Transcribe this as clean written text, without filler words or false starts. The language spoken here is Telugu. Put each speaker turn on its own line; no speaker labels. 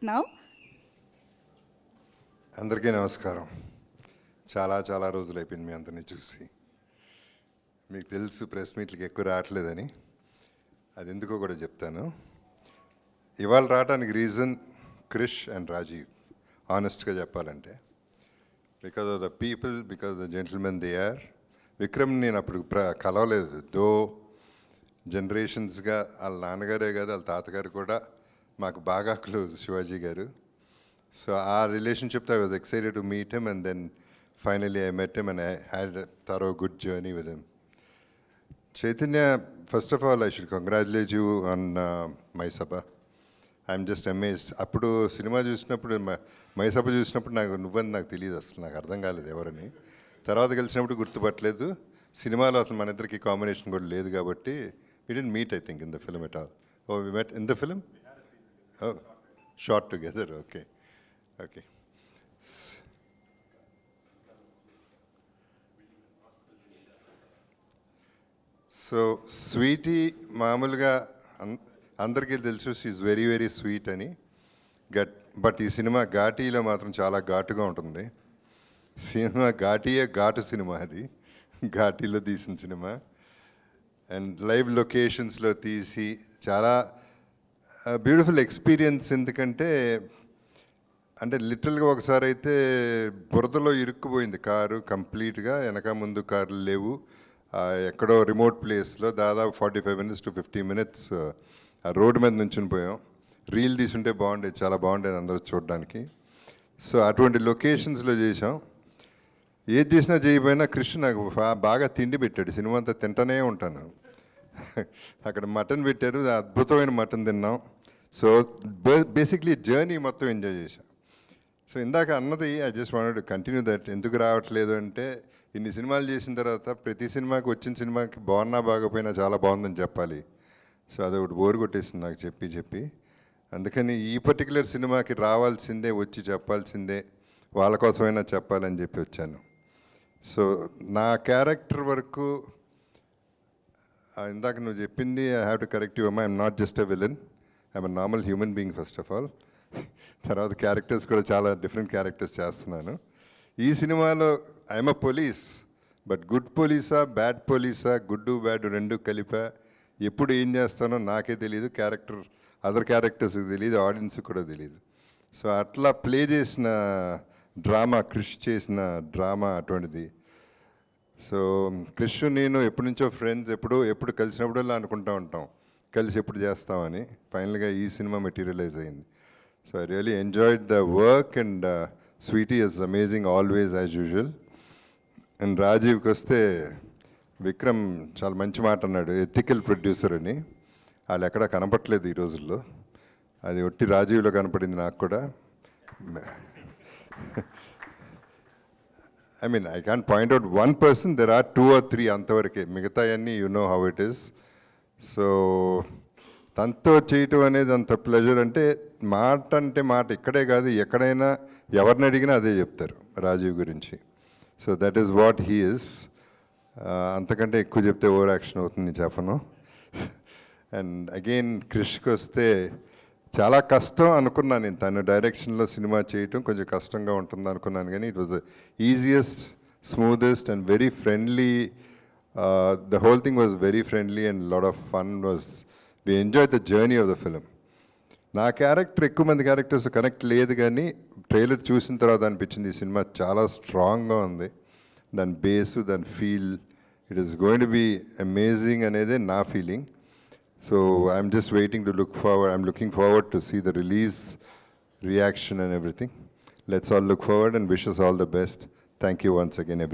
now.
అందరికీ నమస్కారం. చాలా రోజులు అయిపోయింది మీ అందరినీ చూసి. మీకు తెలుసు ప్రెస్ మీట్లకి ఎక్కువ రావట్లేదని. అది ఎందుకో కూడా చెప్తాను. ఇవాళ రావడానికి రీజన్ క్రిష్ అండ్ రాజీవ్. ఆనెస్ట్గా చెప్పాలంటే because of the people, because of the gentlemen they are. Vikram నేను అప్పుడు కలవలేదు. దో జనరేషన్స్గా వాళ్ళ నాన్నగారే కాదు, వాళ్ళ తాతగారు కూడా మాకు బాగా క్లోజ్, శివాజీ గారు. సో ఆ రిలేషన్షిప్తో I was excited to meet him, and then finally I met him and I had thorough good journey with him. Chaitanya, first of all I should congratulate you on Mayasabha. I'm just amazed. అప్పుడు సినిమా చూసినప్పుడు, మైసభ చూసినప్పుడు నువ్వని నాకు తెలియదు, అసలు నాకు అర్థం కాలేదు ఎవరని. తర్వాత కలిసినప్పుడు గుర్తుపట్టలేదు. సినిమాలో అసలు మన ఇద్దరికి కాంబినేషన్ కూడా లేదు కాబట్టి we didn't meet, I think, in the film at all. Oh, we met in the film? Oh, shot together, okay. So, Sweetie, మామూలుగా అందరికీ తెలుసు షీఈ్ వెరీ స్వీట్ అని. బట్ ఈ సినిమా ఘాటీలో మాత్రం చాలా ఘాటుగా ఉంటుంది. సినిమా ఘాటు సినిమా, అది ఘాటీలో తీసిన సినిమా. అండ్ లైవ్ లొకేషన్స్లో తీసి చాలా బ్యూటిఫుల్ ఎక్స్పీరియన్స్. ఎందుకంటే లిటరల్గా ఒకసారి అయితే బురదలో ఇరుక్కుపోయింది కారు కంప్లీట్గా. వెనక ముందు కార్లు లేవు. ఎక్కడో రిమోట్ ప్లేస్లో దాదాపు 45 minutes to 50 minutes ఆ రోడ్డు మీద నుంచుని పోయాం. రీల్ తీసుంటే బాగుండేది, చాలా బాగుండేది అందరూ చూడడానికి. సో అటువంటి లొకేషన్స్లో చేసాం. ఏది చేసినా చేయకపోయినా కృష్ణ నాకు బాగా తిండి పెట్టాడు. సినిమా అంతా తింటూనే ఉంటాను. అక్కడ మటన్ పెట్టారు, అద్భుతమైన మటన్ తిన్నాం. సో బేసిక్లీ జర్నీ మొత్తం ఎంజాయ్ చేశాం. సో ఇందాక అన్నది I just wanted to continue that. ఎందుకు రావట్లేదు అంటే, ఇన్ని సినిమాలు చేసిన తర్వాత ప్రతి సినిమాకి, వచ్చిన సినిమాకి బాగున్నా బాగపోయినా చాలా బాగుందని చెప్పాలి. సో అదొకటి బోరు కొట్టేసింది నాకు చెప్పి. అందుకని ఈ పర్టికులర్ సినిమాకి రావాల్సిందే, వచ్చి చెప్పాల్సిందే, వాళ్ళ కోసమైనా చెప్పాలని చెప్పి వచ్చాను. సో నా క్యారెక్టర్ వరకు ఇందాక నువ్వు చెప్పింది, I have to correct you అమ్మా. I'm not just a villain, I'm a normal human being first of all. తర్వాత క్యారెక్టర్స్ కూడా చాలా డిఫరెంట్ క్యారెక్టర్స్ చేస్తున్నాను. ఈ సినిమాలో I'm a police, but good పోలీసా బ్యాడ్ పోలీసా, గుడ్ బ్యాడ్ రెండు కలిపా. ఎప్పుడు ఏం చేస్తానో నాకే తెలియదు, అదర్ క్యారెక్టర్స్కి తెలియదు, ఆడియన్స్కి కూడా తెలియదు. సో అట్లా ప్లే చేసిన డ్రామా, క్రిష్ చేసిన డ్రామా అటువంటిది. సో క్రిష్ నేను ఎప్పటి నుంచో ఫ్రెండ్స్, ఎప్పుడు కలిసినప్పుడల్లా అనుకుంటూ ఉంటాం కలిసి ఎప్పుడు చేస్తామని. ఫైనల్గా ఈ సినిమా మెటీరియలైజ్ అయింది. So I really enjoyed the work, and Sweety is amazing always as usual. And రాజీవ్కి వస్తే, విక్రమ్ చాలా మంచి మాట అన్నాడు, ఎథికల్ ప్రొడ్యూసర్ అని. వాళ్ళు ఎక్కడా కనపట్లేదు ఈ రోజుల్లో. అది ఒట్టి రాజీవ్లో కనపడింది నాకు కూడా. I mean, I can't point out one person, there are 2 or 3 అంతవరకే. మిగతా అన్నీ you know how it is. So తనతో చేయటం అనేది అంత ప్లెజర్. అంటే మాట ఇక్కడే కాదు, ఎక్కడైనా ఎవరిని అడిగినా అదే చెప్తారు రాజీవ్ గురించి. So that is what he is. అంతకంటే ఎక్కువ చెప్తే ఓవర్ యాక్షన్ అవుతుంది, చెప్పను. అండ్ అగైన్ క్రిష్కి వస్తే, చాలా కష్టం అనుకున్నాను నేను. తను డైరెక్షన్లో సినిమా చేయటం కొంచెం కష్టంగా ఉంటుంది అనుకున్నాను, కానీ it was easiest, smoothest and very friendly. The whole thing was very friendly and lot of fun. We enjoy the journey of the film. నా క్యారెక్టర్ ఎక్కువ మంది క్యారెక్టర్స్ కనెక్ట్ లేదు, కానీ ట్రైలర్ చూసిన తర్వాత అనిపించింది ఈ సినిమా చాలా స్ట్రాంగ్గా ఉంది. దాని బేసు, దాని feel, it is going to be amazing అనేదే నా feeling. So I'm just waiting to I'm looking forward to see the release, reaction and everything. Let's all look forward and wish us all the best. Thank you once again, everyone.